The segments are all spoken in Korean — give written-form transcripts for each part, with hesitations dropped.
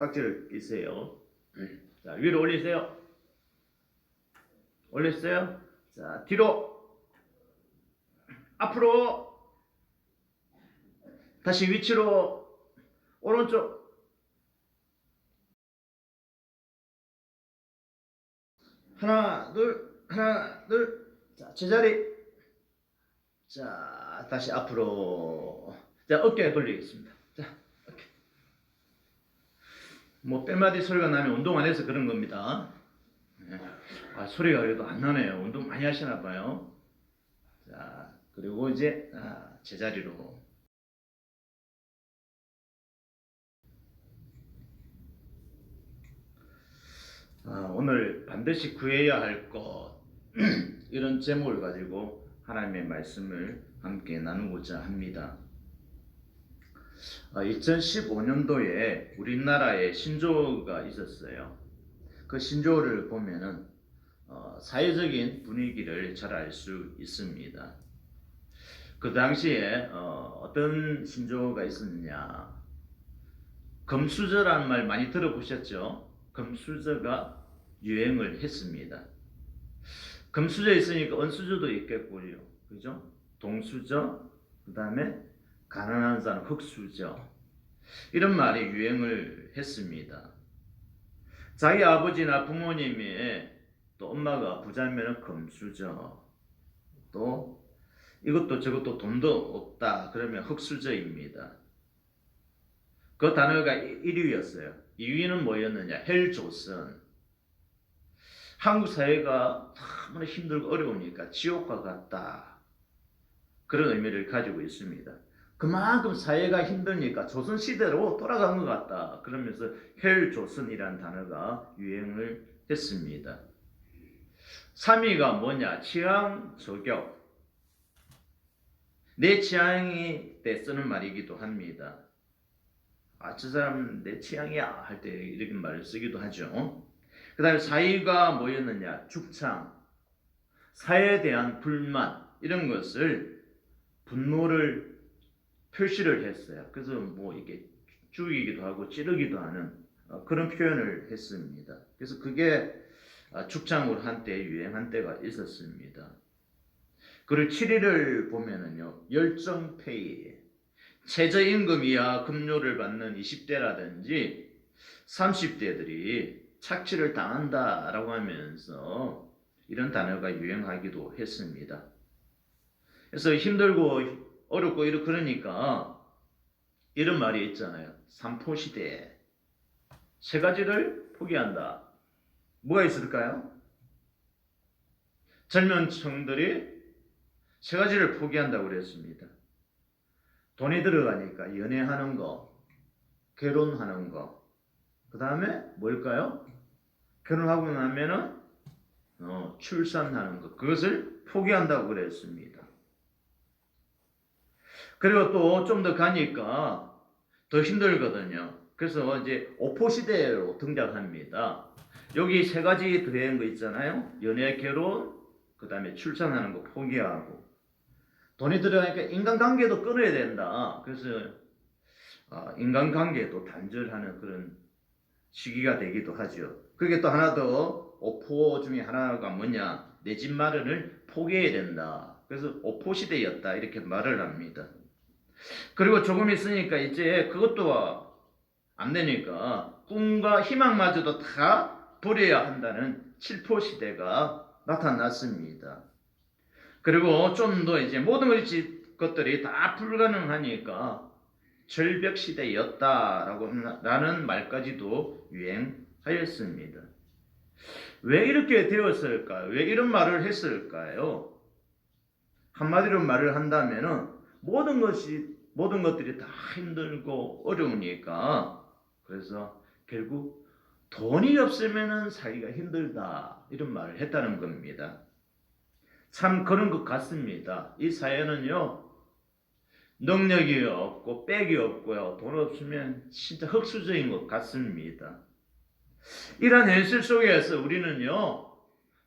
박지를 끼세요. 자, 위로 올리세요. 올렸어요. 자, 뒤로, 앞으로, 다시 위치로, 오른쪽. 하나, 둘, 하나, 둘. 자, 제자리. 자, 다시 앞으로. 자, 어깨 돌리겠습니다. 자, 어깨. 뭐 뺨마디 소리가 나면 운동 안 해서 그런 겁니다. 네. 소리가 그래도 안 나네요. 운동 많이 하시나 봐요. 자, 그리고 이제 제자리로. 오늘 반드시 구해야 할 것 이런 제목을 가지고 하나님의 말씀을 함께 나누고자 합니다. 2015년도에 우리나라에 신조어가 있었어요. 그 신조어를 보면은 사회적인 분위기를 잘 알 수 있습니다. 그 당시에 어떤 신조어가 있었느냐? 금수저라는 말 많이 들어보셨죠? 금수저가 유행을 했습니다. 금수저 있으니까 은수저도 있겠고요. 그죠? 동수저, 그 다음에 가난한 사람, 흙수저. 이런 말이 유행을 했습니다. 자기 아버지나 부모님이 또 엄마가 부자면 금수저, 또 이것도 저것도 돈도 없다 그러면 흙수저입니다. 그 단어가 1위였어요. 2위는 뭐였느냐? 헬조선. 한국 사회가 너무나 힘들고 어려우니까 지옥과 같다. 그런 의미를 가지고 있습니다. 그만큼 사회가 힘드니까 조선시대로 돌아간 것 같다. 그러면서 헬조선이라는 단어가 유행을 했습니다. 3위가 뭐냐? 취향 저격. 내 취향이 때 쓰는 말이기도 합니다. 저 사람 내 취향이야 할 때 이렇게 말을 쓰기도 하죠. 그 다음에 4위가 뭐였느냐? 죽창. 사회에 대한 불만 이런 것을 분노를 표시를 했어요. 그래서 뭐 이게 죽이기도 하고 찌르기도 하는 그런 표현을 했습니다. 그래서 그게 죽창으로 한때 유행한 때가 있었습니다. 그리고 7위를 보면은요, 열정페이. 최저임금 이하 급료를 받는 20대라든지 30대들이 착취를 당한다라고 하면서 이런 단어가 유행하기도 했습니다. 그래서 힘들고 어렵고 그러니까 이런 말이 있잖아요. 삼포시대. 세 가지를 포기한다. 뭐가 있을까요? 젊은 층들이 세 가지를 포기한다고 그랬습니다. 돈이 들어가니까 연애하는 거, 결혼하는 거, 그 다음에 뭘까요? 결혼하고 나면은 출산하는 것, 그것을 포기한다고 그랬습니다. 그리고 또 좀 더 가니까 더 힘들거든요. 그래서 이제 오포시대로 등장합니다. 여기 세 가지 더한 거 있잖아요. 연애, 결혼, 그 다음에 출산하는 거 포기하고. 돈이 들어가니까 인간관계도 끊어야 된다. 그래서 인간관계도 단절하는 그런 시기가 되기도 하죠. 그게 또 하나 더 오포 중에 하나가 뭐냐? 내 집 마련을 포기해야 된다. 그래서 오포 시대였다 이렇게 말을 합니다. 그리고 조금 있으니까 이제 그것도 안 되니까 꿈과 희망마저도 다 버려야 한다는 칠포 시대가 나타났습니다. 그리고 좀 더 이제 모든 것들이 다 불가능하니까 절벽 시대였다라는 말까지도 유행하였습니다. 왜 이렇게 되었을까요? 왜 이런 말을 했을까요? 한마디로 말을 한다면은 모든 것들이 다 힘들고 어려우니까 그래서 결국 돈이 없으면은 살기가 힘들다 이런 말을 했다는 겁니다. 참 그런 것 같습니다. 이 사회는요, 능력이 없고 빽이 없고요, 돈 없으면 진짜 흙수저인 것 같습니다. 이런 현실 속에서 우리는요,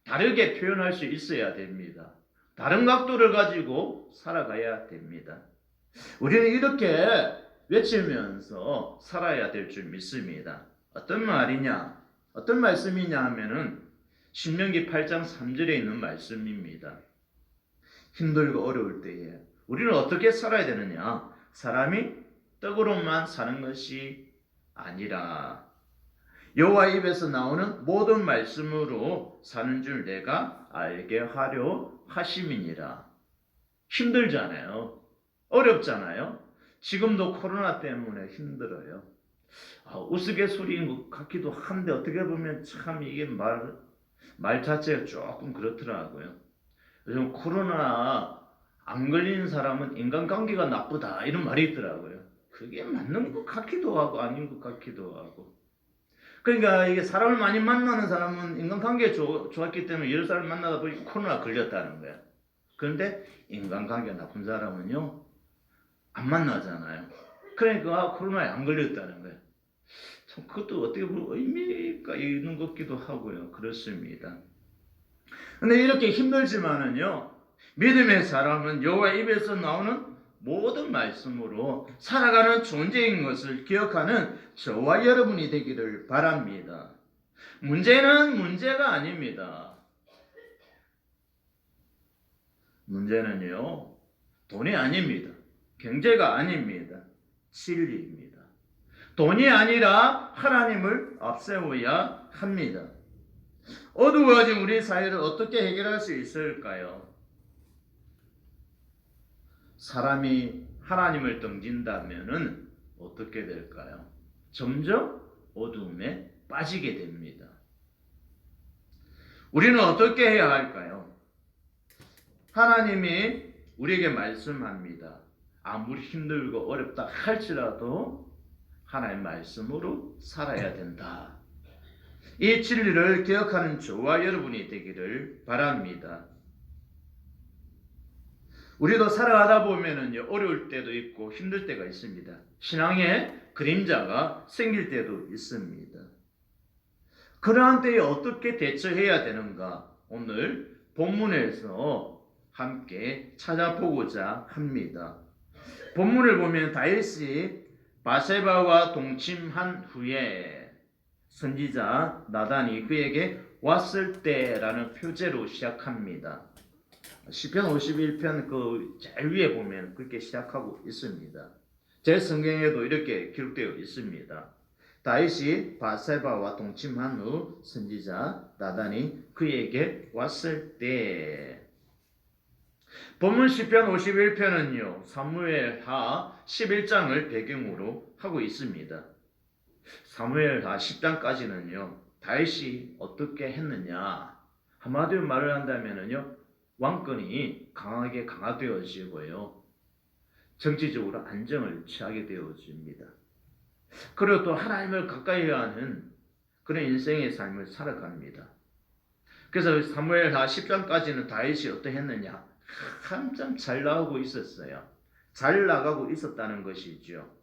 다르게 표현할 수 있어야 됩니다. 다른 각도를 가지고 살아가야 됩니다. 우리는 이렇게 외치면서 살아야 될 줄 믿습니다. 어떤 말이냐? 어떤 말씀이냐 하면은 신명기 8장 3절에 있는 말씀입니다. 힘들고 어려울 때에 우리는 어떻게 살아야 되느냐? 사람이 떡으로만 사는 것이 아니라 여호와 입에서 나오는 모든 말씀으로 사는 줄 내가 알게 하려 하심이니라. 힘들잖아요. 어렵잖아요. 지금도 코로나 때문에 힘들어요. 우스갯소리인 것 같기도 한데 어떻게 보면 참 이게 말 자체가 조금 그렇더라고요. 요즘 코로나 안 걸리는 사람은 인간관계가 나쁘다 이런 말이 있더라고요. 그게 맞는 것 같기도 하고 아닌 것 같기도 하고. 그러니까 이게 사람을 많이 만나는 사람은 인간관계가 좋았기 때문에 여러 사람을 만나다 보니 코로나 걸렸다는 거야. 그런데 인간관계가 나쁜 사람은요 안 만나잖아요. 그러니까 코로나에 안 걸렸다는 거야. 참 그것도 어떻게 보면 의미가 있는 것 같기도 하고요. 그렇습니다. 근데 이렇게 힘들지만은요 믿음의 사람은 여호와 입에서 나오는 모든 말씀으로 살아가는 존재인 것을 기억하는 저와 여러분이 되기를 바랍니다. 문제는 문제가 아닙니다. 문제는요 돈이 아닙니다. 경제가 아닙니다. 진리입니다. 돈이 아니라 하나님을 앞세워야 합니다. 어두워진 우리 사회를 어떻게 해결할 수 있을까요? 사람이 하나님을 등진다면은 어떻게 될까요? 점점 어두움에 빠지게 됩니다. 우리는 어떻게 해야 할까요? 하나님이 우리에게 말씀합니다. 아무리 힘들고 어렵다 할지라도 하나님의 말씀으로 살아야 된다. 이 진리를 기억하는 저와 여러분이 되기를 바랍니다. 우리도 살아가다 보면은요, 어려울 때도 있고 힘들 때가 있습니다. 신앙의 그림자가 생길 때도 있습니다. 그러한 때에 어떻게 대처해야 되는가? 오늘 본문에서 함께 찾아보고자 합니다. 본문을 보면 다윗이 바세바와 동침한 후에 선지자 나단이 그에게 왔을 때라는 표제로 시작합니다. 시편 51편 그 제일 위에 보면 그렇게 시작하고 있습니다. 제 성경에도 이렇게 기록되어 있습니다. 다윗이 바세바와 동침한 후 선지자 나단이 그에게 왔을 때. 본문 시편 51편은요 사무엘하 11장을 배경으로 하고 있습니다. 사무엘하 10장까지는요 다윗이 어떻게 했느냐, 한마디로 말을 한다면은요 왕권이 강하게 강화되어지고요 정치적으로 안정을 취하게 되어집니다. 그리고 또 하나님을 가까이 하는 그런 인생의 삶을 살아갑니다. 그래서 사무엘하 10장까지는 다윗이 어떻게 했느냐, 한참 잘 나가고 있었어요. 잘 나가고 있었다는 것이죠.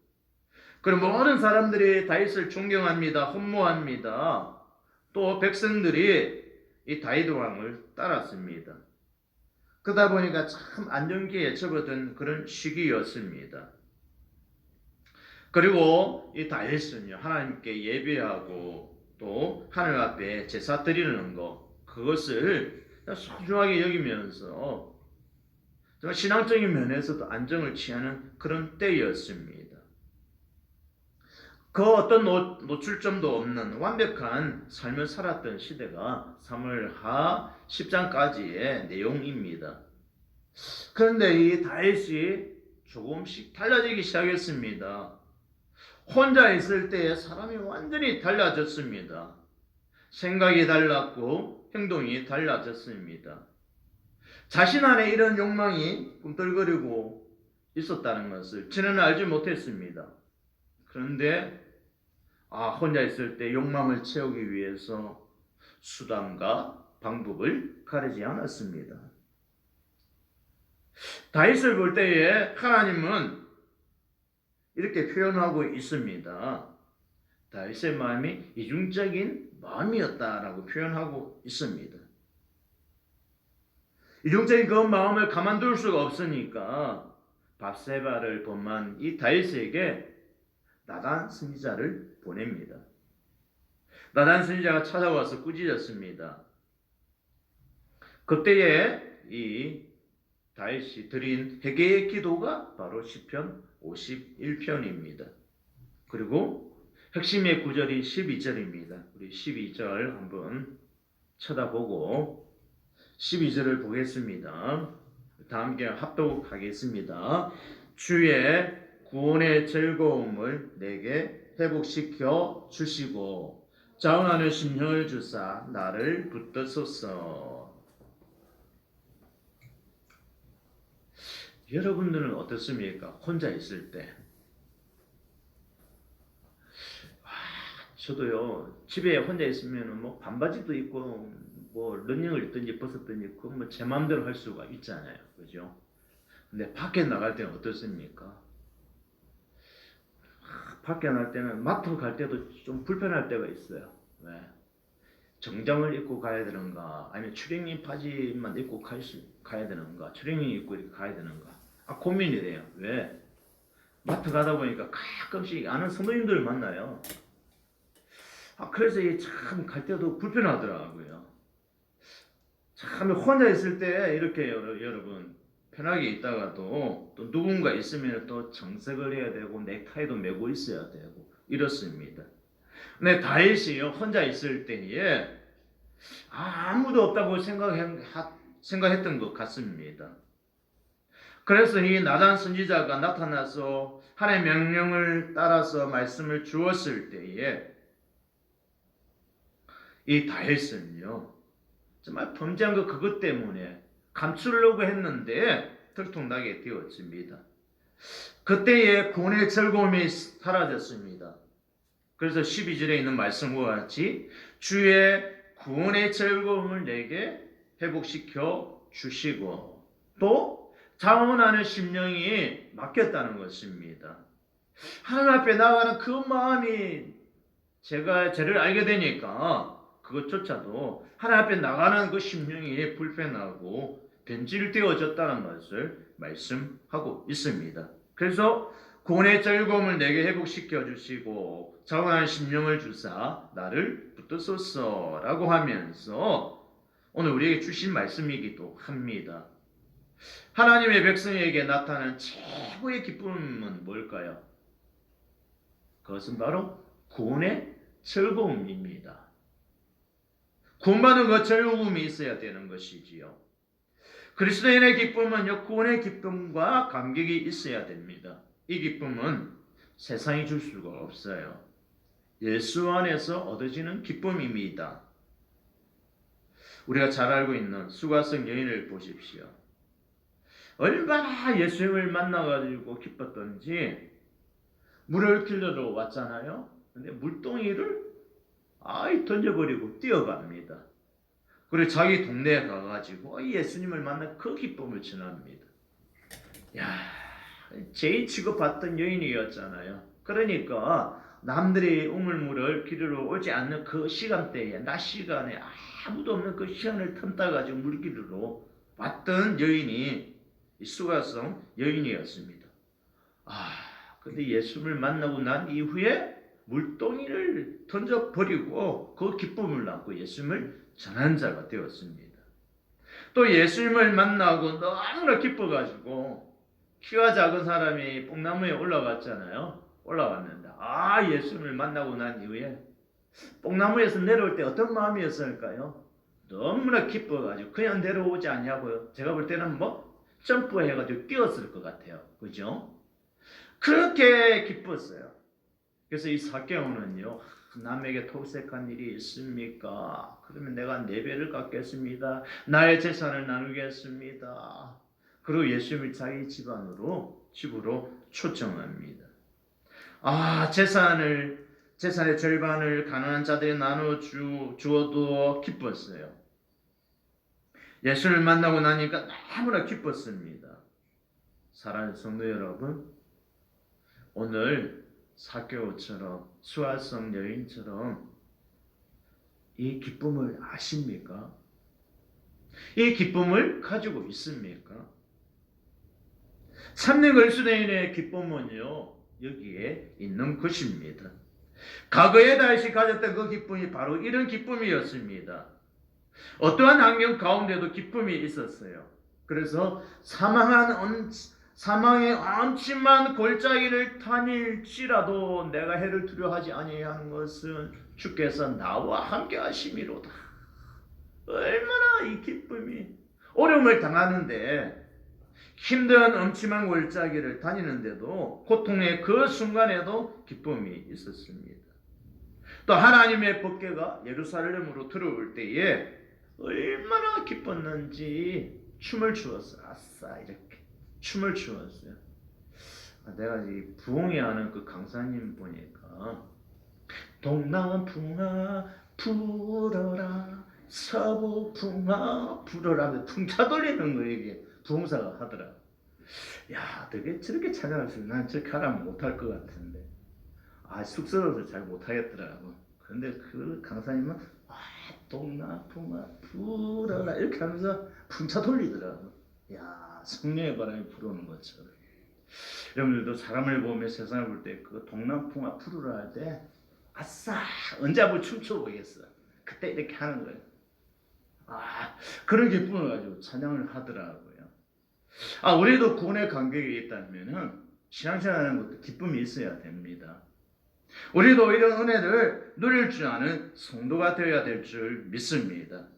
그리고 모든 사람들이 다윗을 존경합니다. 헌모합니다. 또 백성들이 이 다윗 왕을 따랐습니다. 그러다 보니까 참 안정기에 접어든 그런 시기였습니다. 그리고 이 다윗은요 하나님께 예배하고 또 하나님 앞에 제사 드리는 것, 그것을 소중하게 여기면서 신앙적인 면에서도 안정을 취하는 그런 때였습니다. 그 어떤 노출점도 없는 완벽한 삶을 살았던 시대가 사무엘하 10장까지의 내용입니다. 그런데 이 다윗이 조금씩 달라지기 시작했습니다. 혼자 있을 때의 사람이 완전히 달라졌습니다. 생각이 달랐고 행동이 달라졌습니다. 자신 안에 이런 욕망이 꿈틀거리고 있었다는 것을 저는 알지 못했습니다. 그런데 혼자 있을 때 욕망을 채우기 위해서 수단과 방법을 가리지 않았습니다. 다윗을 볼 때에 하나님은 이렇게 표현하고 있습니다. 다윗의 마음이 이중적인 마음이었다라고 표현하고 있습니다. 이중적인 그 마음을 가만둘 수가 없으니까 바세바를 범한 이 다윗에게 나단 선지자를 보냅니다. 나단 선지자가 찾아와서 꾸짖었습니다. 그때에 이 다윗이 드린 회개의 기도가 바로 시편 51편입니다. 그리고 핵심의 구절이 12절입니다. 우리 12절 한번 쳐다보고 12절을 보겠습니다. 다 함께 합독하겠습니다. 주의 구원의 즐거움을 내게 회복시켜 주시고 자원하는 심령을 주사 나를 붙드소서. 여러분들은 어떻습니까? 혼자 있을 때. 저도요, 집에 혼자 있으면 뭐 반바지도 입고 뭐 러닝을 입든지 벗었든지 그건 뭐 제 마음대로 할 수가 있잖아요. 그죠? 근데 밖에 나갈 때는 어떻습니까? 밖에 나갈 때는 마트 갈 때도 좀 불편할 때가 있어요. 왜? 정장을 입고 가야 되는가? 아니면 추리닝 바지만 입고 가야 되는가? 추리닝 입고 이렇게 가야 되는가? 고민이 돼요. 왜? 마트 가다 보니까 가끔씩 아는 성도님들을 만나요. 그래서 참 갈 때도 불편하더라고요. 참 혼자 있을 때 이렇게 여러분 편하게 있다가도 또 누군가 있으면 또 정색을 해야 되고 넥타이도 메고 있어야 되고 이렇습니다. 근데 다윗이요 혼자 있을 때에 아무도 없다고 생각했던 것 같습니다. 그래서 이 나단 선지자가 나타나서 하나님의 명령을 따라서 말씀을 주었을 때에 이 다윗은요 정말 범죄한 거 그것 때문에 감추려고 했는데 들통나게 되었습니다. 그때의 구원의 즐거움이 사라졌습니다. 그래서 12절에 있는 말씀과 같이 주의 구원의 즐거움을 내게 회복시켜 주시고 또 자원하는 심령이 맡겼다는 것입니다. 하나님 앞에 나가는 그 마음이 제가 죄를 알게 되니까 그것조차도 하나님 앞에 나가는 그 심령이 불편하고 변질되어졌다는 것을 말씀하고 있습니다. 그래서 구원의 즐거움을 내게 회복시켜 주시고 자원하는 심령을 주사 나를 붙드소서라고 하면서 오늘 우리에게 주신 말씀이기도 합니다. 하나님의 백성에게 나타나는 최고의 기쁨은 뭘까요? 그것은 바로 구원의 즐거움입니다. 구원받는 그 즐거움이 있어야 되는 것이지요. 그리스도인의 기쁨은요, 구원의 기쁨과 감격이 있어야 됩니다. 이 기쁨은 세상이 줄 수가 없어요. 예수 안에서 얻어지는 기쁨입니다. 우리가 잘 알고 있는 수가성 여인을 보십시오. 얼마나 예수님을 만나가지고 기뻤던지 물을 길러러 왔잖아요. 근데 물동이를 던져버리고 뛰어갑니다. 그리고 자기 동네에 가가지고 예수님을 만나 그 기쁨을 전합니다. 제일 취급받던 여인이었잖아요. 그러니까 남들이 우물물을 길으러 오지 않는 그 시간대에, 낮 시간에 아무도 없는 그 시간을 틈타가지고 물 길으러 왔던 여인이 수가성 여인이었습니다. 근데 예수를 만나고 난 이후에 물동이를 던져버리고 그 기쁨을 낳고 예수님을 전한 자가 되었습니다. 또 예수님을 만나고 너무나 기뻐가지고 키가 작은 사람이 뽕나무에 올라갔잖아요. 올라갔는데 예수님을 만나고 난 이후에 뽕나무에서 내려올 때 어떤 마음이었을까요? 너무나 기뻐가지고 그냥 내려오지 않냐고요. 제가 볼 때는 점프해가지고 뛰었을 것 같아요. 그죠? 그렇게 기뻤어요. 그래서 이 사개오는요, 남에게 토색한 일이 있습니까? 그러면 내가 4배를 갚겠습니다. 나의 재산을 나누겠습니다. 그리고 예수님을 자기 집으로 초청합니다. 재산의 절반을 가난한 자들에 나눠 주어도 기뻤어요. 예수를 만나고 나니까 너무나 기뻤습니다. 사랑하는 성도 여러분, 오늘 사개오처럼 수아성 여인처럼 이 기쁨을 아십니까? 이 기쁨을 가지고 있습니까? 참된 그리스도인의 기쁨은요, 여기에 있는 것입니다. 과거에 다윗이 가졌던 그 기쁨이 바로 이런 기쁨이었습니다. 어떠한 환경 가운데도 기쁨이 있었어요. 그래서 사망의 엄침한 골짜기를 다닐지라도 내가 해를 두려워하지 아니하는 것은 주께서 나와 함께 하심이로다. 얼마나 이 기쁨이, 어려움을 당하는데 힘든 엄침한 골짜기를 다니는데도 고통의 그 순간에도 기쁨이 있었습니다. 또 하나님의 법궤가 예루살렘으로 들어올 때에 얼마나 기뻤는지 춤을 추었어요. 아싸, 이렇게 춤을 추었어요. 내가 이 부흥이 하는 그 강사님 보니까 동남풍아 불어라 서북풍아 불어라 풍차 돌리는 거 이게 부흥사가 하더라. 야, 되게 저렇게 찬양할 수 있나? 난 저렇게 하라면 못할 것 같은데. 쑥스러워서 잘 못하겠더라고. 근데 그 강사님은 동남풍아 불어라 이렇게 하면서 풍차 돌리더라고. 야, 성령의 바람이 불어오는 것처럼. 여러분들도 사람을 보며 세상을 볼 때 그 동남풍아 불어라 할 때 아싸 언제 한번 춤춰 보겠어. 그때 이렇게 하는 거예요. 그런 기쁨을 가지고 찬양을 하더라고요. 우리도 구원의 간격이 있다면 신앙생활하는 것도 기쁨이 있어야 됩니다. 우리도 이런 은혜를 누릴 줄 아는 성도가 되어야 될 줄 믿습니다.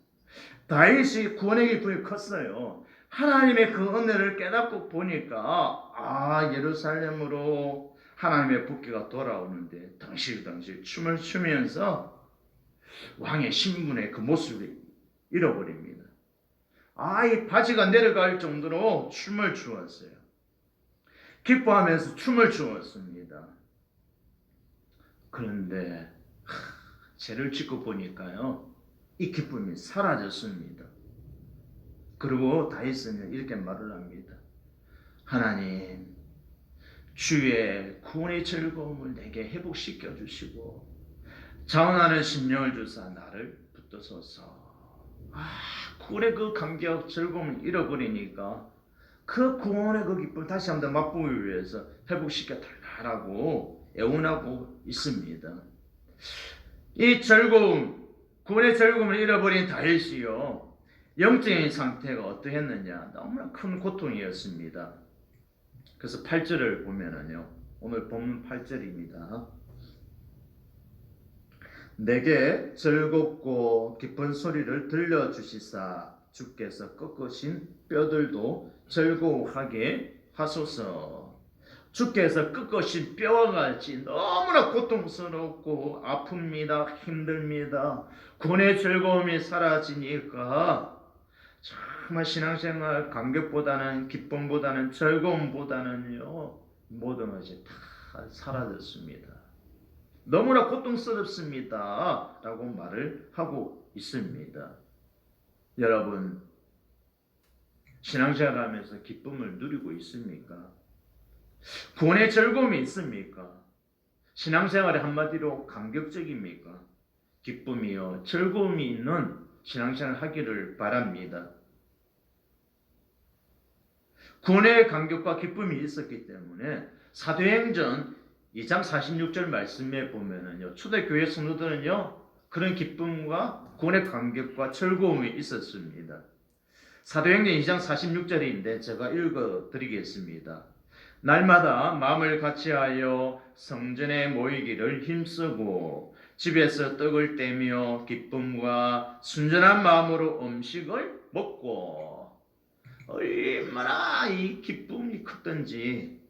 다윗이 구원의 기쁨이 컸어요. 하나님의 그 은혜를 깨닫고 보니까 예루살렘으로 하나님의 복귀가 돌아오는데 당실 춤을 추면서 왕의 신분의 그 모습을 잃어버립니다. 이 바지가 내려갈 정도로 춤을 추었어요. 기뻐하면서 춤을 추었습니다. 그런데 죄를 짓고 보니까요, 이 기쁨이 사라졌습니다. 그리고 다윗은 이렇게 말을 합니다. 하나님, 주의 구원의 즐거움을 내게 회복시켜 주시고 자원하는 심령을 주사 나를 붙드소서. 구원의 그 감격 즐거움을 잃어버리니까 그 구원의 그 기쁨을 다시 한번 맛보기 위해서 회복시켜 달라고 애원하고 있습니다. 이 즐거움, 구원의 즐거움을 잃어버린 다윗이요, 영적인 상태가 어떠했느냐? 너무나 큰 고통이었습니다. 그래서 8절을 보면은요, 오늘 본문 8절입니다. 내게 즐겁고 기쁜 소리를 들려주시사 주께서 꺾으신 뼈들도 즐거워하게 하소서. 주께서 꺾으신 뼈와 같이 너무나 고통스럽고 아픕니다. 힘듭니다. 구원의 즐거움이 사라지니까 정말 신앙생활 감격보다는 기쁨보다는 즐거움보다는요, 모든 것이 다 사라졌습니다. 너무나 고통스럽습니다 라고 말을 하고 있습니다. 여러분, 신앙생활 하면서 기쁨을 누리고 있습니까? 구원의 즐거움이 있습니까? 신앙생활의 한마디로 감격적입니까? 기쁨이요, 즐거움이 있는 신앙생활 하기를 바랍니다. 구원의 감격과 기쁨이 있었기 때문에 사도행전 2장 46절 말씀에 보면은요, 초대교회 성도들은요, 그런 기쁨과 구원의 감격과 즐거움이 있었습니다. 사도행전 2장 46절인데 제가 읽어 드리겠습니다. 날마다 마음을 같이하여 성전에 모이기를 힘쓰고 집에서 떡을 떼며 기쁨과 순전한 마음으로 음식을 먹고, 얼마나 이 기쁨이 컸던지,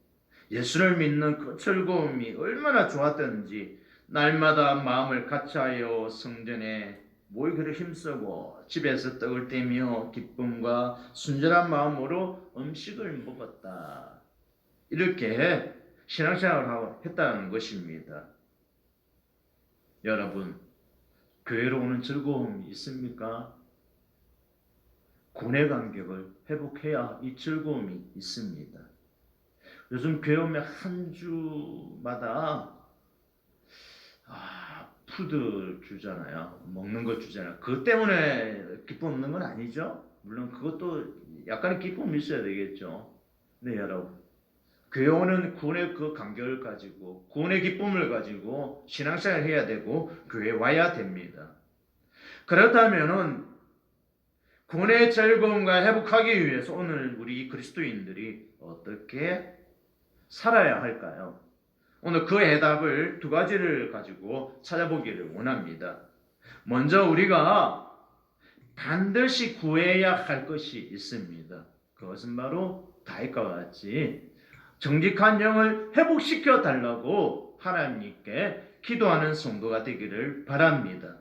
예수를 믿는 그 즐거움이 얼마나 좋았던지, 날마다 마음을 같이하여 성전에 모이기를 힘쓰고 집에서 떡을 떼며 기쁨과 순전한 마음으로 음식을 먹었다. 이렇게 신앙생활을 했다는 것입니다. 여러분, 교회로 오는 즐거움이 있습니까? 구원의 감격을 회복해야 이 즐거움이 있습니다. 요즘 교회 오면 한 주마다 푸드 주잖아요. 먹는 거 주잖아요. 그것 때문에 기쁨 없는 건 아니죠. 물론 그것도 약간의 기쁨이 있어야 되겠죠. 네, 여러분. 교회 오는 구원의 그 감격을 가지고 구원의 기쁨을 가지고 신앙생활을 해야 되고 교회에 와야 됩니다. 그렇다면은 구원의 즐거움과 회복하기 위해서 오늘 우리 그리스도인들이 어떻게 살아야 할까요? 오늘 그 해답을 두 가지를 가지고 찾아보기를 원합니다. 먼저 우리가 반드시 구해야 할 것이 있습니다. 그것은 바로 다윗과 같이 정직한 영을 회복시켜 달라고 하나님께 기도하는 성도가 되기를 바랍니다.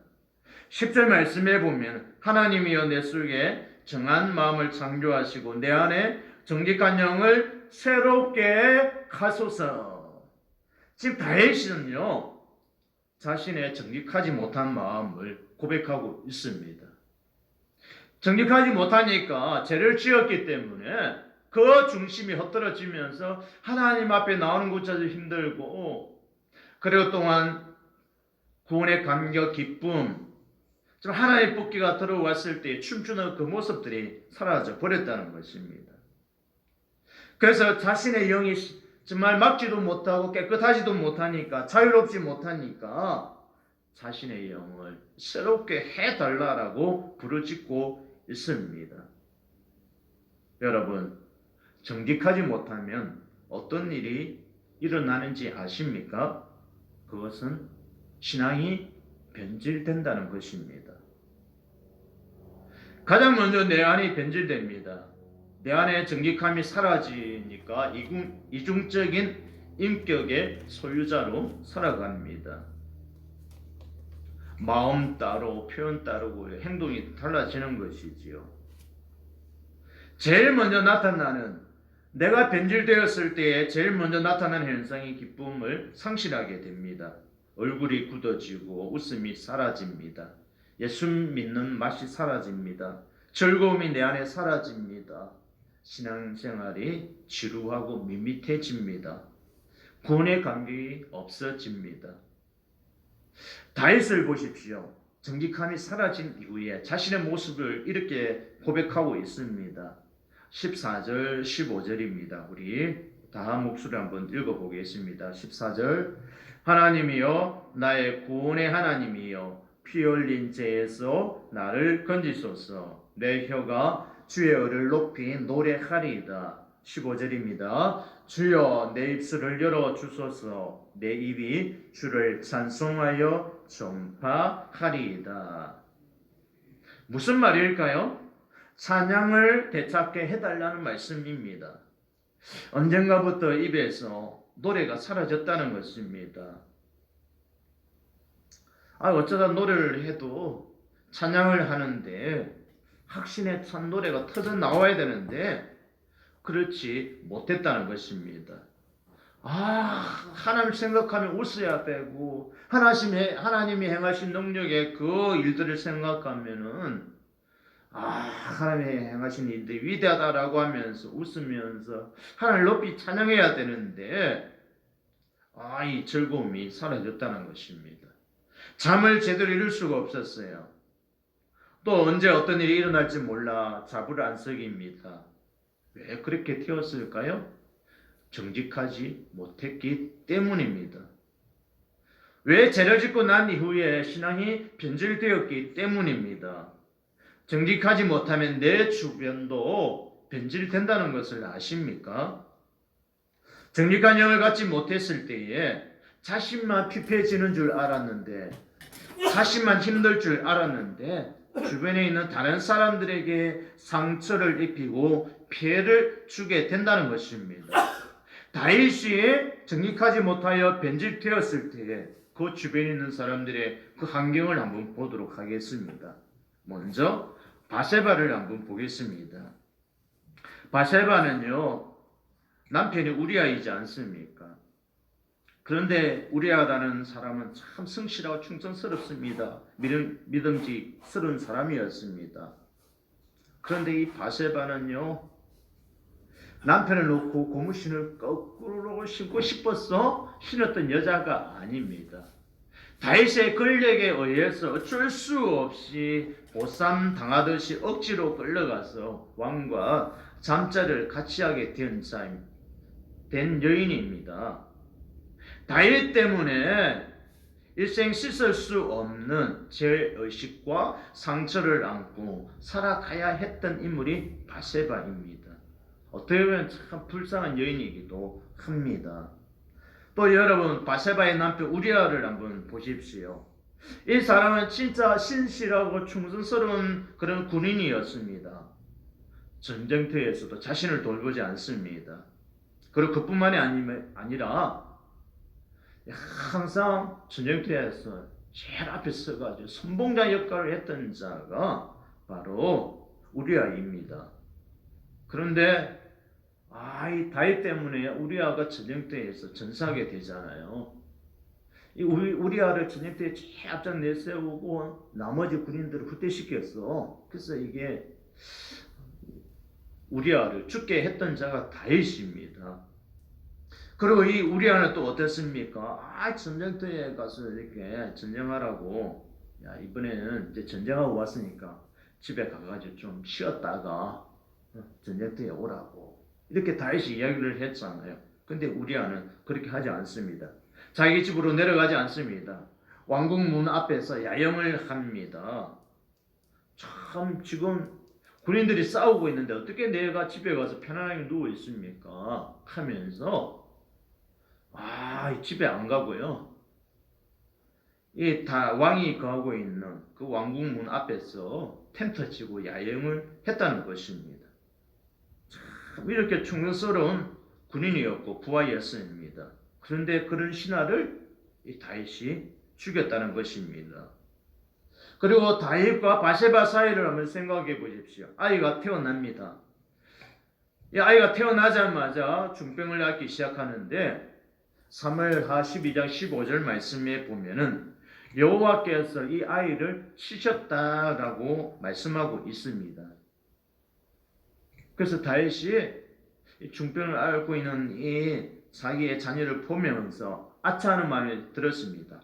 10절 말씀에 보면 하나님이여 내 속에 정한 마음을 창조하시고 내 안에 정직한 영을 새롭게 하소서. 지금 다윗은요 자신의 정직하지 못한 마음을 고백하고 있습니다. 정직하지 못하니까 죄를 지었기 때문에 그 중심이 헛들어지면서 하나님 앞에 나오는 것조차도 힘들고, 그리고 또한 구원의 감격, 기쁨, 좀 하나님의 복귀가 들어왔을 때 춤추는 그 모습들이 사라져 버렸다는 것입니다. 그래서 자신의 영이 정말 막지도 못하고 깨끗하지도 못하니까, 자유롭지 못하니까 자신의 영을 새롭게 해달라고 부르짖고 있습니다. 여러분, 정직하지 못하면 어떤 일이 일어나는지 아십니까? 그것은 신앙이 변질된다는 것입니다. 가장 먼저 내 안이 변질됩니다. 내 안에 정직함이 사라지니까 이중적인 인격의 소유자로 살아갑니다. 마음 따로 표현 따르고 행동이 달라지는 것이지요. 제일 먼저 나타나는, 내가 변질되었을 때에 제일 먼저 나타나는 현상이 기쁨을 상실하게 됩니다. 얼굴이 굳어지고 웃음이 사라집니다. 예수 믿는 맛이 사라집니다. 즐거움이 내 안에 사라집니다. 신앙생활이 지루하고 밋밋해집니다. 구원의 감격이 없어집니다. 다윗을 보십시오. 정직함이 사라진 이후에 자신의 모습을 이렇게 고백하고 있습니다. 14절, 15절입니다. 우리 다 목소리 한번 읽어보겠습니다. 14절, 하나님이여 나의 구원의 하나님이여 피 흘린 죄에서 나를 건지소서. 내 혀가 주의 의를 높이 노래하리이다. 15절입니다. 주여 내 입술을 열어주소서. 내 입이 주를 찬송하여 전파하리이다. 무슨 말일까요? 찬양을 되찾게 해달라는 말씀입니다. 언젠가부터 입에서 노래가 사라졌다는 것입니다. 어쩌다 노래를 해도 찬양을 하는데 확신에 찬 노래가 터져 나와야 되는데 그렇지 못했다는 것입니다. 하나님을 생각하면 웃어야 되고 하나님이 행하신 능력의 그 일들을 생각하면은 하나님이 행하신 일들이 위대하다라고 하면서 웃으면서 하나님을 높이 찬양해야 되는데 이 즐거움이 사라졌다는 것입니다. 잠을 제대로 이룰 수가 없었어요. 또 언제 어떤 일이 일어날지 몰라 자불안석입니다. 왜 그렇게 되었을까요? 정직하지 못했기 때문입니다. 왜 죄를 짓고 난 이후에 신앙이 변질되었기 때문입니다. 정직하지 못하면 내 주변도 변질된다는 것을 아십니까? 정직한 영을 갖지 못했을 때에 자신만 피폐해지는 줄 알았는데, 자신만 힘들 줄 알았는데 주변에 있는 다른 사람들에게 상처를 입히고 피해를 주게 된다는 것입니다. 다윗이 정직하지 못하여 변질되었을 때에 그 주변에 있는 사람들의 그 환경을 한번 보도록 하겠습니다. 먼저 바세바를 한번 보겠습니다. 바세바는요 남편이 우리아이지 않습니까? 그런데 우리아라는 사람은 참 성실하고 충성스럽습니다. 믿음직스러운 사람이었습니다. 그런데 이 바세바는요 남편을 놓고 고무신을 거꾸로 신고 싶어서 신었던 여자가 아닙니다. 다윗의 권력에 의해서 어쩔 수 없이 보쌈 당하듯이 억지로 끌려가서 왕과 잠자리를 같이 하게 된 자입니다. 된 여인입니다. 다윗 때문에 일생 씻을 수 없는 죄의식과 상처를 안고 살아가야 했던 인물이 바세바입니다. 어떻게 보면 참 불쌍한 여인이기도 합니다. 또 여러분, 바세바의 남편 우리아를 한번 보십시오. 이 사람은 진짜 신실하고 충성스러운 그런 군인이었습니다. 전쟁터에서도 자신을 돌보지 않습니다. 그리고 그뿐만이 아니라 항상 전쟁터에서 제일 앞에 서가지고 선봉자 역할을 했던 자가 바로 우리아입니다. 그런데 이 다윗 때문에 우리아가 전쟁터에서 전사하게 되잖아요. 이 우리아를 전쟁터에 제일 앞장 내세우고 나머지 군인들을 후퇴시켰어. 그래서 이게 우리아를 죽게 했던 자가 다윗입니다. 그리고 이 우리아는 또 어땠습니까? 전쟁터에 가서 이렇게 전쟁하라고, 야, 이번에는 이제 전쟁하고 왔으니까 집에 가가지고 좀 쉬었다가 전쟁터에 오라고, 이렇게 다윗이 이야기를 했잖아요. 근데 우리아는 그렇게 하지 않습니다. 자기 집으로 내려가지 않습니다. 왕궁 문 앞에서 야영을 합니다. 참, 지금 군인들이 싸우고 있는데 어떻게 내가 집에 가서 편안하게 누워 있습니까? 하면서 집에 안 가고요. 이 다 왕이 거하고 있는 그 왕궁 문 앞에서 텐트 치고 야영을 했다는 것입니다. 참 이렇게 충성스러운 군인이었고 부하였습니다. 그런데 그런 신하를 이 다윗이 죽였다는 것입니다. 그리고 다윗과 바세바 사이를 한번 생각해 보십시오. 아이가 태어납니다. 이 아이가 태어나자마자 중병을 앓기 시작하는데 사무엘하 12장 15절 말씀에 보면은 여호와께서 이 아이를 치셨다라고 말씀하고 있습니다. 그래서 다윗이 중병을 앓고 있는 이 자기의 자녀를 보면서 아차하는 마음이 들었습니다.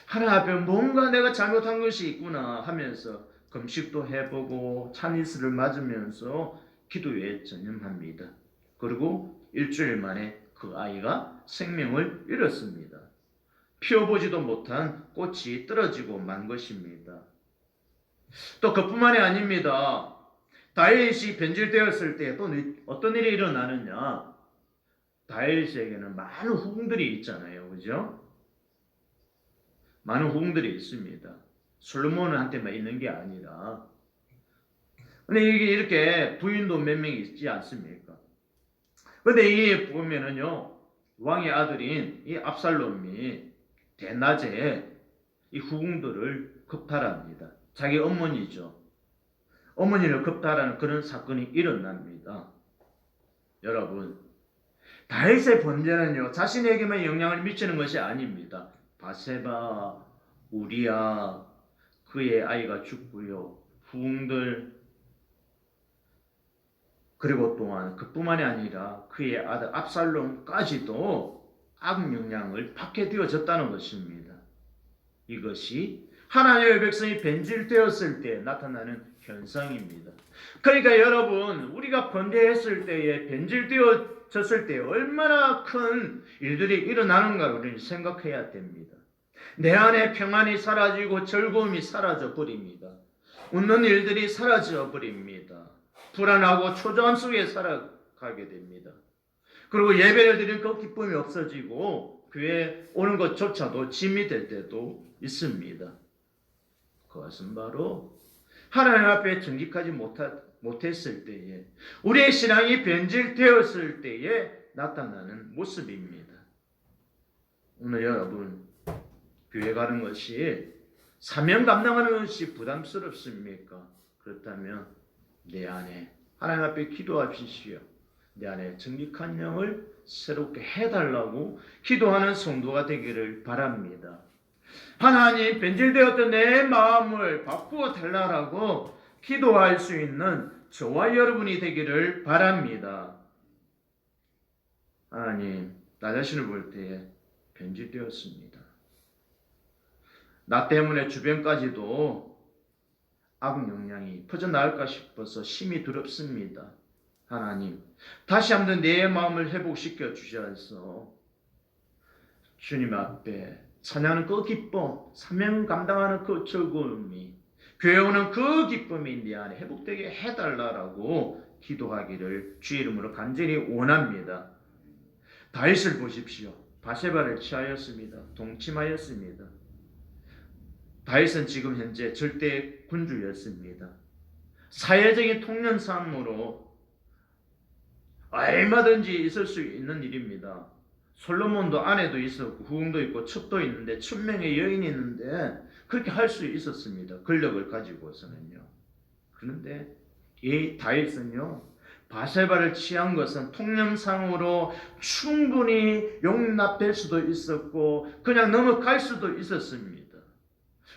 하나님 앞에 뭔가 내가 잘못한 것이 있구나 하면서 금식도 해보고 찬이스를 맞으면서 기도에 전념합니다. 그리고 일주일 만에 그 아이가 생명을 잃었습니다. 피워보지도 못한 꽃이 떨어지고 만 것입니다. 또 그뿐만이 아닙니다. 다윗이 변질되었을 때 또 어떤 일이 일어나느냐? 다윗에게는 많은 후궁들이 있잖아요. 그죠? 많은 후궁들이 있습니다. 솔로몬한테만 있는 게 아니라. 근데 이게 이렇게 부인도 몇 명 있지 않습니까? 근데 이 보면은요, 왕의 아들인 이 압살롬이 대낮에 이 후궁들을 겁탈합니다. 자기 어머니죠. 어머니를 겁탈하는 그런 사건이 일어납니다. 여러분, 다윗의 번제는요, 자신에게만 영향을 미치는 것이 아닙니다. 바세바, 우리아, 그의 아이가 죽고요, 후궁들, 그리고 또한 그뿐만이 아니라 그의 아들 압살롬까지도 악영향을 받게 되어졌다는 것입니다. 이것이 하나님의 백성이 변질되었을 때 나타나는 현상입니다. 그러니까 여러분, 우리가 번제했을 때에 변질되어졌을 때 얼마나 큰 일들이 일어나는가 우리는 생각해야 됩니다. 내 안에 평안이 사라지고 즐거움이 사라져 버립니다. 웃는 일들이 사라져 버립니다. 불안하고 초조함 속에 살아가게 됩니다. 그리고 예배를 드리는 그 기쁨이 없어지고 교회에 오는 것조차도 짐이 될 때도 있습니다. 그것은 바로 하나님 앞에 정직하지 못했을 때에, 우리의 신앙이 변질되었을 때에 나타나는 모습입니다. 오늘 여러분, 교회 가는 것이, 사명 감당하는 것이 부담스럽습니까? 그렇다면 내 안에 하나님 앞에 기도하십시오. 내 안에 정직한 영을 새롭게 해달라고 기도하는 성도가 되기를 바랍니다. 하나님, 변질되었던 내 마음을 바꾸어 달라고 기도할 수 있는 저와 여러분이 되기를 바랍니다. 하나님, 나 자신을 볼 때에 변질되었습니다. 나 때문에 주변까지도 악영향이 퍼져나갈까 싶어서 심히 두렵습니다. 하나님, 다시 한번 내 마음을 회복시켜 주셔서 주님 앞에 찬양하는 그 기쁨, 사명 감당하는 그 즐거움이, 교회 오는 그 기쁨이 내 안에 회복되게 해달라고 기도하기를 주의 이름으로 간절히 원합니다. 다윗을 보십시오. 바세바를 취하였습니다. 동침하였습니다. 다윗은 지금 현재 절대 군주였습니다. 사회적인 통념상으로 얼마든지 있을 수 있는 일입니다. 솔로몬도 아내도 있었고 후궁도 있고 첩도 있는데 1000명의 여인이 있는데 그렇게 할 수 있었습니다. 권력을 가지고서는요. 그런데 이 다윗은요, 바세바를 취한 것은 통념상으로 충분히 용납될 수도 있었고 그냥 넘어갈 수도 있었습니다.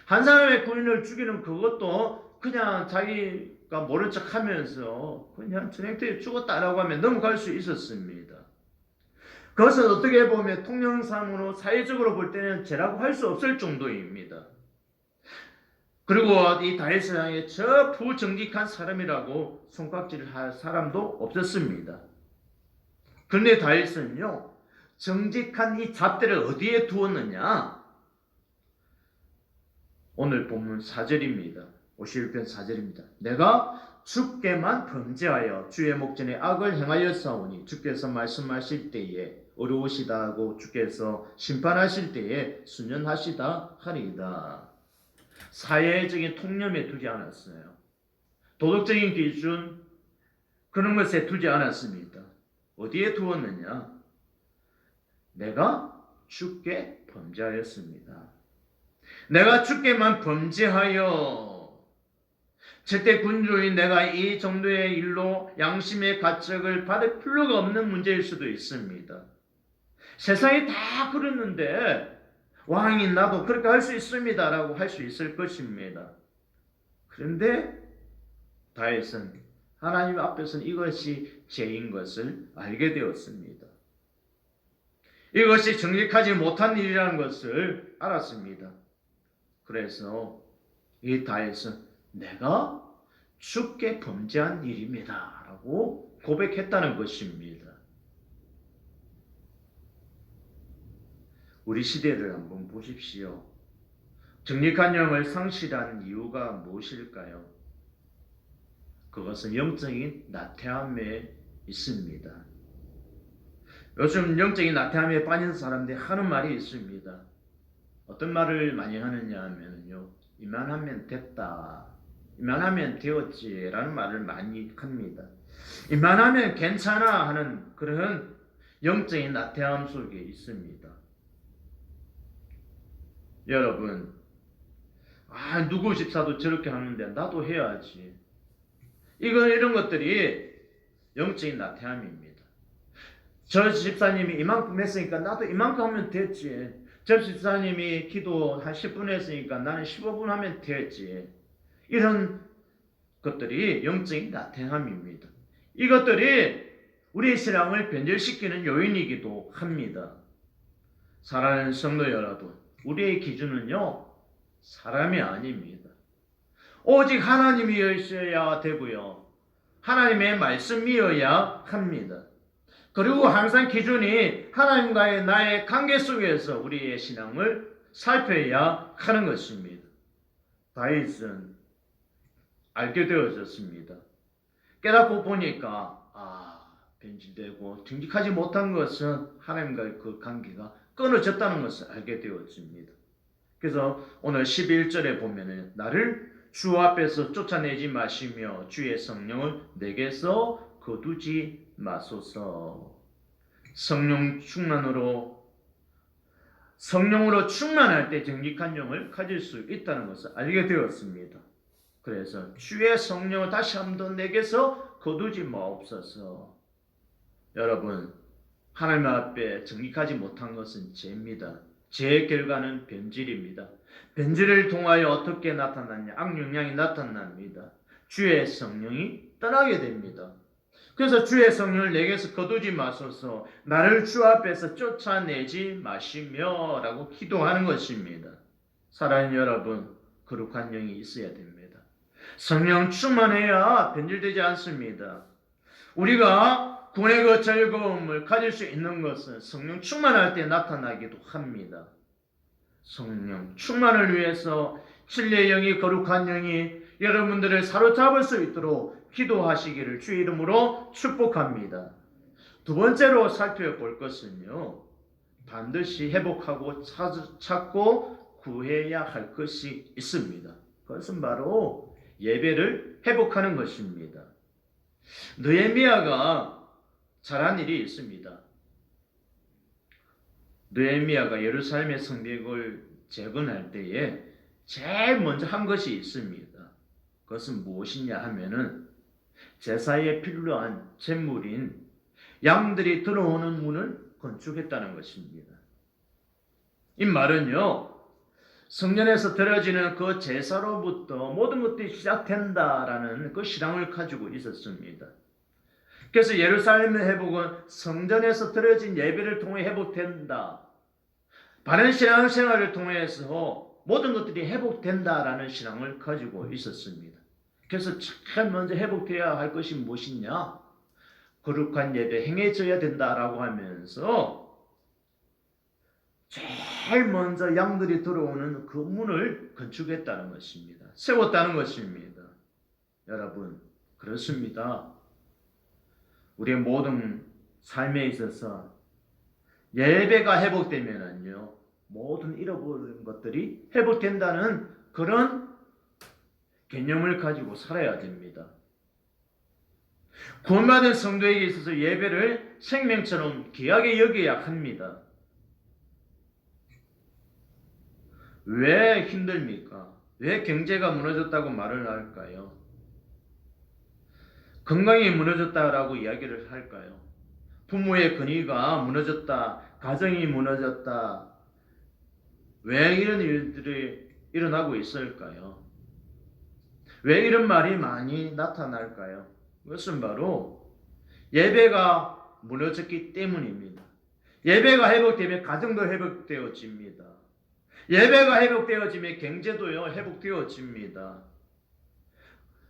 한 사람의 군인을 죽이는 그것도 그냥 자기가 모른 척 하면서 그냥 전쟁터에 죽었다라고 하면 넘어갈 수 있었습니다. 그것은 어떻게 보면 통념상으로 사회적으로 볼 때는 죄라고 할 수 없을 정도입니다. 그리고 이 다윗을 향해 저 부정직한 사람이라고 손깍질을 할 사람도 없었습니다. 그런데 다윗은요, 정직한 이 잣대를 어디에 두었느냐? 오늘 본문 4절입니다. 51편 4절입니다. 내가 주께만 범죄하여 주의 목전에 악을 행하였사오니 주께서 말씀하실 때에 어려우시다 하고 주께서 심판하실 때에 순연하시다 하리이다. 사회적인 통념에 두지 않았어요. 도덕적인 기준 그런 것에 두지 않았습니다. 어디에 두었느냐? 내가 주께 범죄하였습니다. 내가 주께만 범죄하여, 절대 군주인 내가 이 정도의 일로 양심의 가책을 받을 필요가 없는 문제일 수도 있습니다. 세상이 다 그랬는데 왕인 나도 그렇게 할 수 있습니다 라고 할 수 있을 것입니다. 그런데 다윗은 하나님 앞에서는 이것이 죄인 것을 알게 되었습니다. 이것이 정직하지 못한 일이라는 것을 알았습니다. 그래서 이 다윗은 내가 주께 범죄한 일입니다 라고 고백했다는 것입니다. 우리 시대를 한번 보십시오. 정직한 영을 상실한 이유가 무엇일까요? 그것은 영적인 나태함에 있습니다. 요즘 영적인 나태함에 빠진 사람들이 하는 말이 있습니다. 어떤 말을 많이 하느냐 하면요, 이만하면 됐다, 이만하면 되었지 라는 말을 많이 합니다. 이만하면 괜찮아 하는 그런 영적인 나태함 속에 있습니다. 여러분, 누구 집사도 저렇게 하는데 나도 해야지. 이런 것들이 영적인 나태함입니다. 저 집사님이 이만큼 했으니까 나도 이만큼 하면 됐지. 저 집사님이 기도 한 10분 했으니까 나는 15분 하면 됐지. 이런 것들이 영적인 나태함입니다. 이것들이 우리의 신앙을 변절시키는 요인이기도 합니다. 사랑하는 성도 여러분, 우리의 기준은요, 사람이 아닙니다. 오직 하나님이어야 되고요, 하나님의 말씀이어야 합니다. 그리고 항상 기준이 하나님과의 나의 관계 속에서 우리의 신앙을 살펴야 하는 것입니다. 다윗은 알게 되어졌습니다. 깨닫고 보니까 변질되고 정직하지 못한 것은 하나님과의 그 관계가 끊어졌다는 것을 알게 되었습니다. 그래서 오늘 11절에 보면은 나를 주 앞에서 쫓아내지 마시며 주의 성령을 내게서 거두지 마소서. 성령으로 충만할 때 정직한 영을 가질 수 있다는 것을 알게 되었습니다. 그래서 주의 성령을 다시 한번 내게서 거두지 마옵소서. 여러분, 하나님 앞에 정직하지 못한 것은 죄입니다. 죄의 결과는 변질입니다. 변질을 통하여 어떻게 나타나냐? 악영향이 나타납니다. 주의 성령이 떠나게 됩니다. 그래서 주의 성령을 내게서 거두지 마소서, 나를 주 앞에서 쫓아내지 마시며 라고 기도하는 것입니다. 사랑하는 여러분, 거룩한 영이 있어야 됩니다. 성령 충만해야 변질되지 않습니다. 우리가 구원의 그 즐거움을 가질 수 있는 것은 성령 충만할 때 나타나기도 합니다. 성령 충만을 위해서 진리의 영이, 거룩한 영이 여러분들을 사로잡을 수 있도록 기도하시기를 주의 이름으로 축복합니다. 두 번째로 살펴볼 것은요, 반드시 회복하고 찾고 구해야 할 것이 있습니다. 그것은 바로 예배를 회복하는 것입니다. 느헤미야가 잘한 일이 있습니다. 느헤미야가 예루살렘의 성벽을 재건할 때에 제일 먼저 한 것이 있습니다. 그것은 무엇이냐 하면은 제사에 필요한 제물인 양들이 들어오는 문을 건축했다는 것입니다. 이 말은요, 성전에서 드려지는 그 제사로부터 모든 것들이 시작된다라는 그 신앙을 가지고 있었습니다. 그래서 예루살렘의 회복은 성전에서 드려진 예배를 통해 회복된다. 바른 신앙생활을 통해서 모든 것들이 회복된다라는 신앙을 가지고 있었습니다. 그래서 제일 먼저 회복되어야 할 것이 무엇이냐? 거룩한 예배 행해져야 된다라고 하면서 제일 먼저 양들이 들어오는 그 문을 건축했다는 것입니다. 세웠다는 것입니다. 여러분, 그렇습니다. 우리의 모든 삶에 있어서 예배가 회복되면은요, 모든 잃어버린 것들이 회복된다는 그런 개념을 가지고 살아야 됩니다. 구원받은 성도에게 있어서 예배를 생명처럼 귀하게 여겨야 합니다. 왜 힘듭니까? 왜 경제가 무너졌다고 말을 할까요? 건강이 무너졌다라고 이야기를 할까요? 부모의 권위가 무너졌다, 가정이 무너졌다. 왜 이런 일들이 일어나고 있을까요? 왜 이런 말이 많이 나타날까요? 그것은 바로 예배가 무너졌기 때문입니다. 예배가 회복되면 가정도 회복되어집니다. 예배가 회복되어지면 경제도요 회복되어집니다.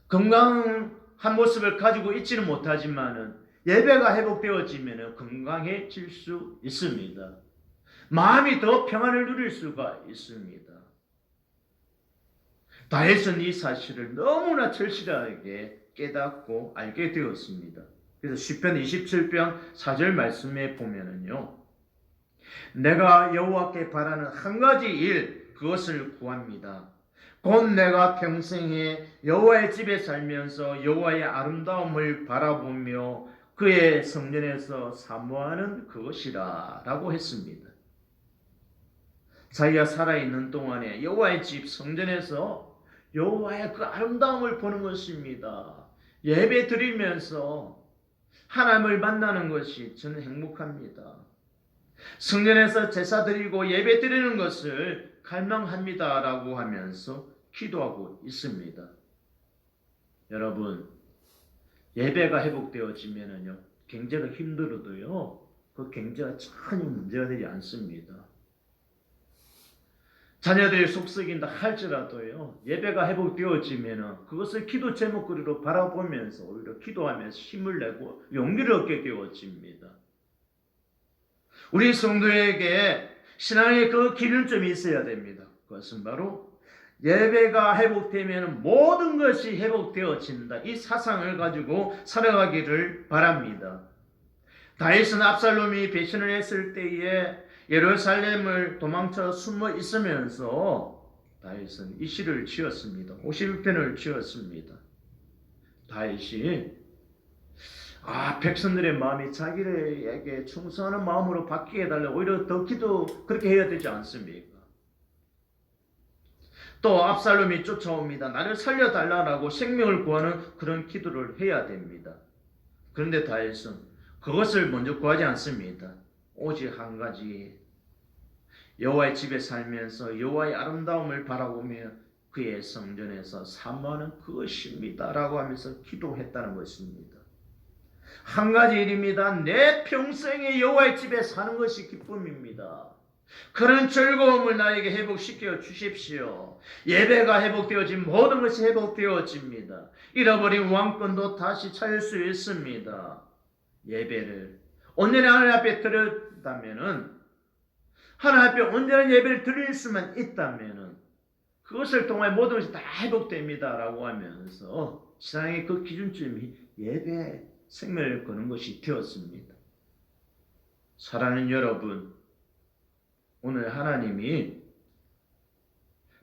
건강한 모습을 가지고 있지는 못하지만은 예배가 회복되어지면 건강해질 수 있습니다. 마음이 더 평안을 누릴 수가 있습니다. 다윗은 이 사실을 너무나 절실하게 깨닫고 알게 되었습니다. 그래서 시편 27편 4절 말씀에 보면은요, 내가 여호와께 바라는 한 가지 일, 그것을 구합니다. 곧 내가 평생에 여호와의 집에 살면서 여호와의 아름다움을 바라보며 그의 성전에서 사모하는 그것이라 라고 했습니다. 자기가 살아있는 동안에 여호와의 집 성전에서 여호와의 그 아름다움을 보는 것입니다. 예배 드리면서 하나님을 만나는 것이 저는 행복합니다. 성전에서 제사 드리고 예배 드리는 것을 갈망합니다 라고 하면서 기도하고 있습니다. 여러분, 예배가 회복되어지면은요, 경제가 힘들어도요, 그 경제가 전혀 문제가 되지 않습니다. 자녀들이 속썩인다 할지라도요, 예배가 회복되어지면은 그것을 기도 제목거리로 바라보면서 오히려 기도하면서 힘을 내고 용기를 얻게 되어집니다. 우리 성도에게 신앙의 그 기준점이 있어야 됩니다. 그것은 바로 예배가 회복되면 모든 것이 회복되어진다. 이 사상을 가지고 살아가기를 바랍니다. 다윗은 압살롬이 배신을 했을 때에 예루살렘을 도망쳐 숨어 있으면서 다윗은 이 시를 지었습니다. 51편을 지었습니다. 다윗이 백성들의 마음이 자기에게 충성하는 마음으로 바뀌게 해달라고 오히려 더 기도 그렇게 해야 되지 않습니까? 또 압살롬이 쫓아옵니다. 나를 살려달라고 생명을 구하는 그런 기도를 해야 됩니다. 그런데 다윗은 그것을 먼저 구하지 않습니다. 오직 한 가지, 여호와의 집에 살면서 여호와의 아름다움을 바라보며 그의 성전에서 사모하는 그것입니다 라고 하면서 기도했다는 것입니다. 한 가지 일입니다. 내 평생에 여호와의 집에 사는 것이 기쁨입니다. 그런 즐거움을 나에게 회복시켜 주십시오. 예배가 회복되어진 모든 것이 회복되어집니다. 잃어버린 왕권도 다시 찾을 수 있습니다. 예배를 온전히 하나님 앞에 드렸다면은, 하나님 앞에 온전한 예배를 드릴 수만 있다면은 그것을 통해 모든 것이 다 회복됩니다라고 하면서 신앙의 그 기준점이 예배 생명을 거는 것이 되었습니다. 사랑하는 여러분, 오늘 하나님이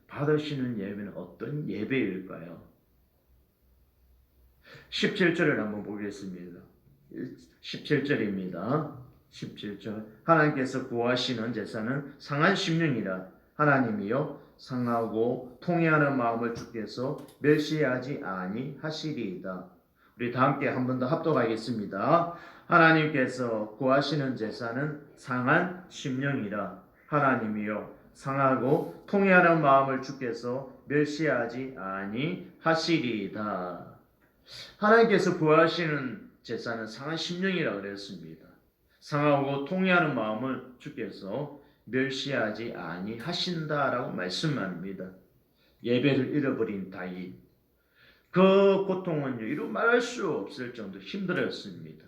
받으시는 예배는 어떤 예배일까요? 17절을 한번 보겠습니다. 17절입니다. 17절. 하나님께서 구하시는 제사는 상한 심령이라. 하나님이여 상하고 통회하는 마음을 주께서 멸시하지 아니하시리이다. 우리 다 함께 한 번 더 합독하겠습니다. 하나님께서 구하시는 제사는 상한 심령이라. 하나님이여 상하고 통회하는 마음을 주께서 멸시하지 아니하시리이다. 하나님께서 구하시는 제사는 상한 심령이라 그랬습니다. 상하고 통회하는 마음을 주께서 멸시하지 아니하신다라고 말씀합니다. 예배를 잃어버린 다윗, 그 고통은 이루 말할 수 없을 정도 힘들었습니다.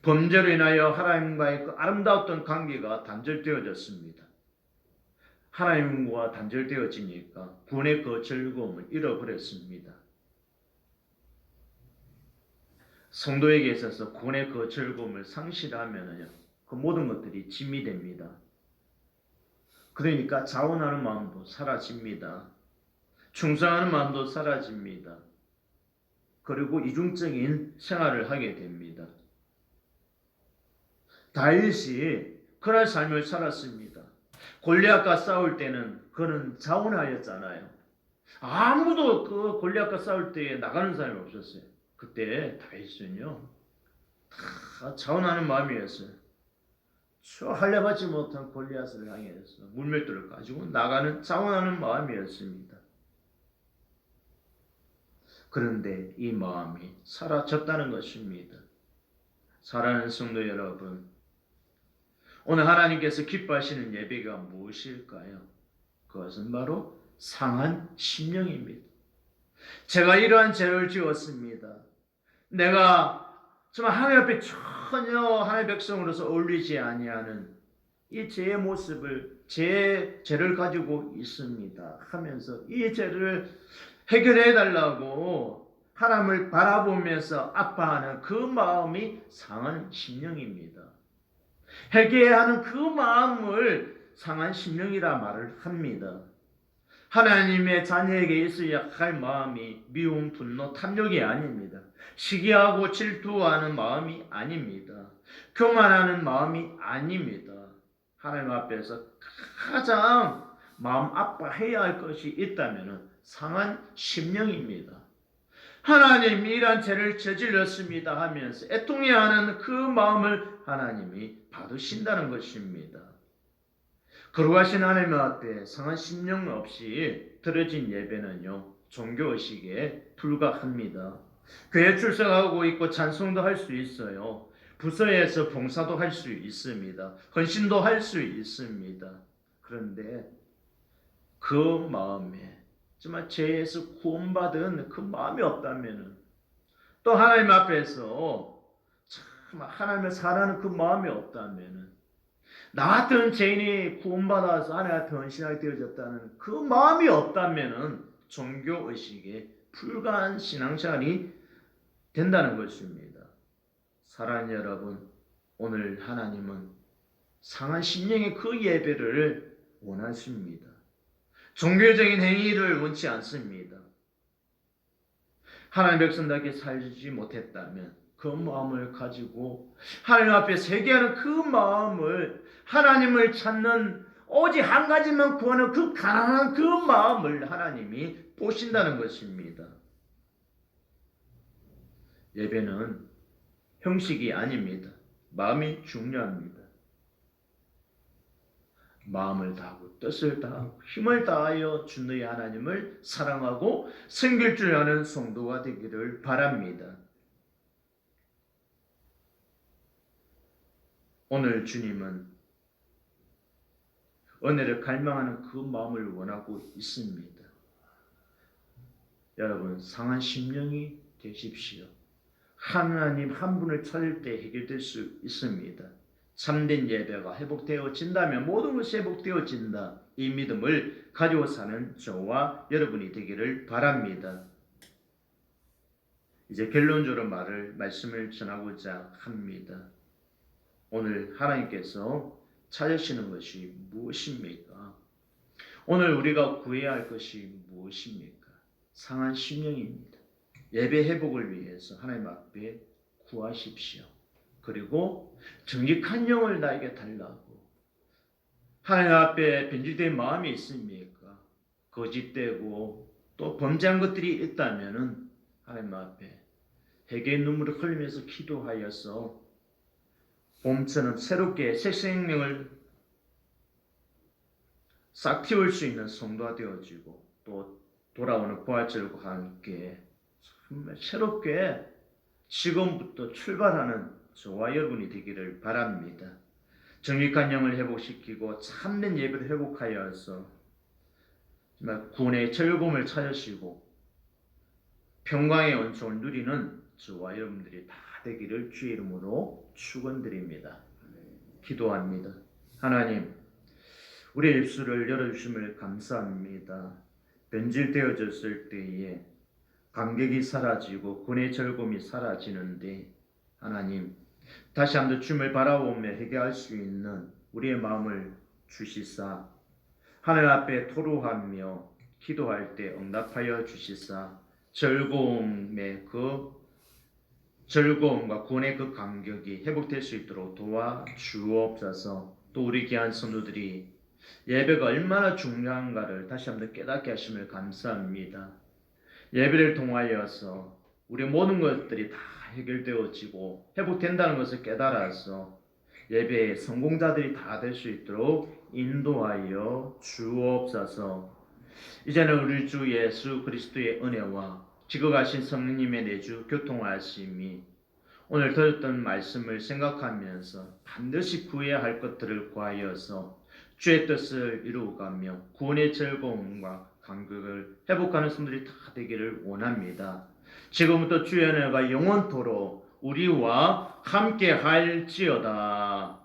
범죄로 인하여 하나님과의 그 아름다웠던 관계가 단절되어졌습니다. 하나님과 단절되어지니까 구원의 그 즐거움을 잃어버렸습니다. 성도에게 있어서 구원의 그 즐거움을 상실하면요, 그 모든 것들이 짐이 됩니다. 그러니까 자원하는 마음도 사라집니다. 충성하는 마음도 사라집니다. 그리고 이중적인 생활을 하게 됩니다. 다윗이 그런 삶을 살았습니다. 골리앗과 싸울 때는 그는 자원하였잖아요. 아무도 그 골리앗과 싸울 때에 나가는 사람이 없었어요. 그때 다윗은요, 다 자원하는 마음이었어요. 저 할례받지 못한 골리앗을 향해서 물맷돌을 가지고 나가는 자원하는 마음이었습니다. 그런데 이 마음이 사라졌다는 것입니다. 사랑하는 성도 여러분, 오늘 하나님께서 기뻐하시는 예배가 무엇일까요? 그것은 바로 상한 심령입니다. 제가 이러한 죄를 지었습니다. 내가 정말 하나님 앞에 전혀 하나님의 백성으로서 어울리지 아니하는 이 죄의 모습을, 죄를 가지고 있습니다 하면서 이 죄를 해결해 달라고 하나님을 바라보면서 아파하는 그 마음이 상한 심령입니다. 회개해야 하는 그 마음을 상한 심령이라 말을 합니다. 하나님의 자녀에게 있어야 할 마음이 미움, 분노, 탐욕이 아닙니다. 시기하고 질투하는 마음이 아닙니다. 교만하는 마음이 아닙니다. 하나님 앞에서 가장 마음 아파해야 할 것이 있다면 상한 심령입니다. 하나님이 이러한 죄를 저질렀습니다 하면서 애통해하는 그 마음을 하나님이 받으신다는 것입니다. 거룩하신 하나님 앞에 상한 심령 없이 드려진 예배는요, 종교의식에 불과합니다. 교회 출석하고 있고 찬송도 할 수 있어요. 부서에서 봉사도 할 수 있습니다. 헌신도 할 수 있습니다. 그런데 그 마음에 정말 죄에서 구원받은 그 마음이 없다면, 또 하나님 앞에서 참 하나님을 사랑하는 그 마음이 없다면, 나 같은 죄인이 구원받아서 하나님 앞에 헌신하게 되어졌다는 그 마음이 없다면 종교의식에 불과한 신앙생활이 된다는 것입니다. 사랑하는 여러분, 오늘 하나님은 상한 심령의 그 예배를 원하십니다. 종교적인 행위를 원치 않습니다. 하나님 백성답게 살지 못했다면 그 마음을 가지고 하나님 앞에 회개하는 그 마음을, 하나님을 찾는 오직 한 가지만 구하는 그 가난한 그 마음을 하나님이 보신다는 것입니다. 예배는 형식이 아닙니다. 마음이 중요합니다. 마음을 다하고 뜻을 다하고 힘을 다하여 주 너희 하나님을 사랑하고 섬길 줄 아는 성도가 되기를 바랍니다. 오늘 주님은 은혜를 갈망하는 그 마음을 원하고 있습니다. 여러분, 상한 심령이 되십시오. 하나님 한 분을 찾을 때 해결될 수 있습니다. 참된 예배가 회복되어진다면 모든 것이 회복되어진다. 이 믿음을 가지고 사는 저와 여러분이 되기를 바랍니다. 이제 결론적으로 말씀을 전하고자 합니다. 오늘 하나님께서 찾으시는 것이 무엇입니까? 오늘 우리가 구해야 할 것이 무엇입니까? 상한 심령입니다. 예배 회복을 위해서 하나님 앞에 구하십시오. 그리고 정직한 영을 나에게 달라고. 하나님 앞에 변질된 마음이 있습니까? 거짓되고 또 범죄한 것들이 있다면은 하나님 앞에 회개의 눈물을 흘리면서 기도하여서 봄처럼 새롭게 새 생명을 싹 틔울 수 있는 성도가 되어지고 또 돌아오는 부활절과 함께 정말 새롭게 지금부터 출발하는 저와 여러분이 되기를 바랍니다. 정직한 영을 회복시키고 참된 예배를 회복하여서 정말 구원의 즐거움을 찾으시고 평강의 은총을 누리는 저와 여러분들이 다 되기를 주의 이름으로 축원드립니다. 기도합니다. 하나님, 우리의 입술을 열어주심을 감사합니다. 변질되어졌을 때에 감격이 사라지고 구원의 즐거움이 사라지는데 하나님, 다시 한번 주님을 바라보며 회개할 수 있는 우리의 마음을 주시사 하늘 앞에 토로하며 기도할 때 응답하여 주시사 즐거움과 구원의 그 감격이 회복될 수 있도록 도와주옵소서. 또 우리 귀한 성도들이 예배가 얼마나 중요한가를 다시 한번 깨닫게 하심을 감사합니다. 예배를 통하여서 우리 모든 것들이 다 해결되어지고 회복된다는 것을 깨달아서 예배의 성공자들이 다 될 수 있도록 인도하여 주옵소서. 이제는 우리 주 예수 그리스도의 은혜와 지극하신 성령님의 내주 교통하심이 오늘 들었던 말씀을 생각하면서 반드시 구해야 할 것들을 구하여서 주의 뜻을 이루어가며 구원의 즐거움과 감격을 회복하는 성도들이 다 되기를 원합니다. 지금부터 주의 은혜가 영원토록 우리와 함께 할지어다.